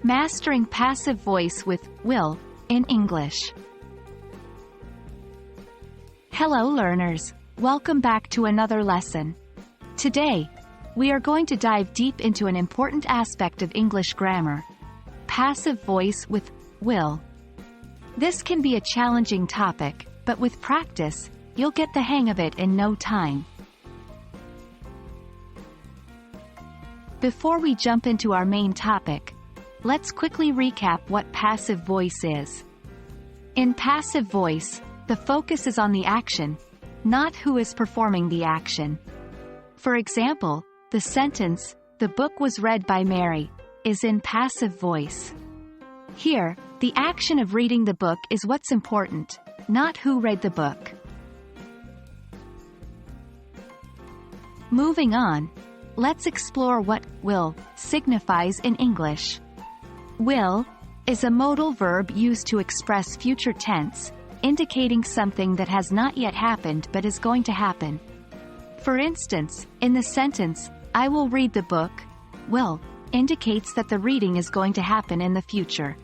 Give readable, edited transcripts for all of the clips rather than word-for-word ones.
Mastering passive voice with will in English. Hello learners, welcome back to another lesson. Today, we are going to dive deep into an important aspect of English grammar: passive voice with will. This can be a challenging topic, but with practice, you'll get the hang of it in no time. Before we jump into our main topic, let's quickly recap what passive voice is. In passive voice, the focus is on the action, not who is performing the action. For example, the sentence, "The book was read by Mary," is in passive voice. Here, the action of reading the book is what's important, not who read the book. Moving on, let's explore what will signifies in English. Will is a modal verb used to express future tense, indicating something that has not yet happened but is going to happen. For instance, in the sentence, "I will read the book," will indicates that the reading is going to happen in the future.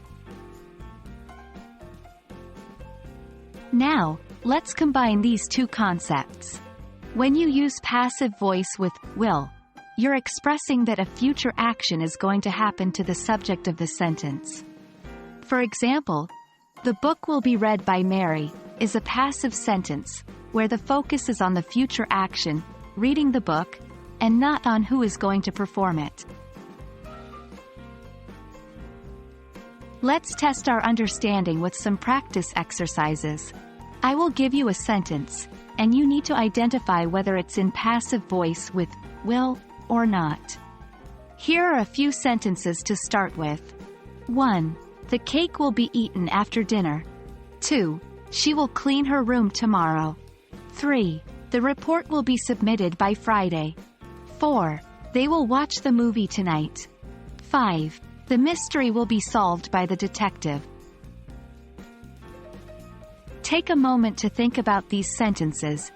Now, let's combine these two concepts. When you use passive voice with will, you're expressing that a future action is going to happen to the subject of the sentence. For example, "The book will be read by Mary" is a passive sentence, where the focus is on the future action, reading the book, and not on who is going to perform it. Let's test our understanding with some practice exercises. I will give you a sentence, and you need to identify whether it's in passive voice with will or not. Here are a few sentences to start with. 1. The cake will be eaten after dinner. 2. She will clean her room tomorrow. 3. The report will be submitted by Friday. 4. They will watch the movie tonight. 5. The mystery will be solved by the detective. Take a moment to think about these sentences,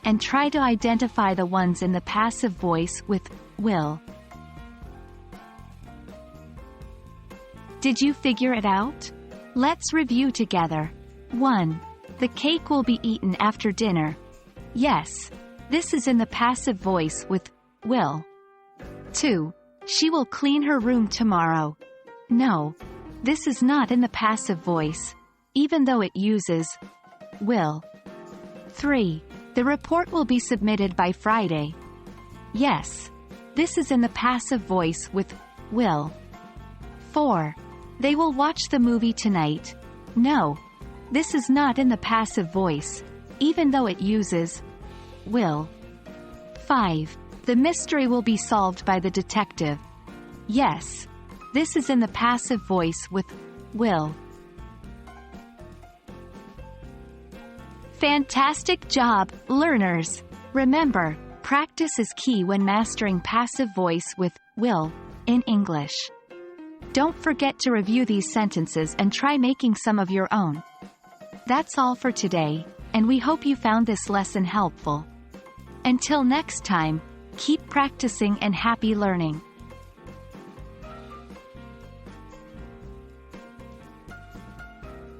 and try to identify the ones in the passive voice with will. Did you figure it out? Let's review together. 1. The cake will be eaten after dinner. Yes, this is in the passive voice with will. 2. She will clean her room tomorrow. No, this is not in the passive voice, even though it uses will. 3. The report will be submitted by Friday. Yes, this is in the passive voice with will. 4. They will watch the movie tonight. No, this is not in the passive voice, even though it uses will. 5. The mystery will be solved by the detective. Yes, this is in the passive voice with will. Fantastic job, learners! Remember, practice is key when mastering passive voice with will in English. Don't forget to review these sentences and try making some of your own. That's all for today, and we hope you found this lesson helpful. Until next time, keep practicing and happy learning.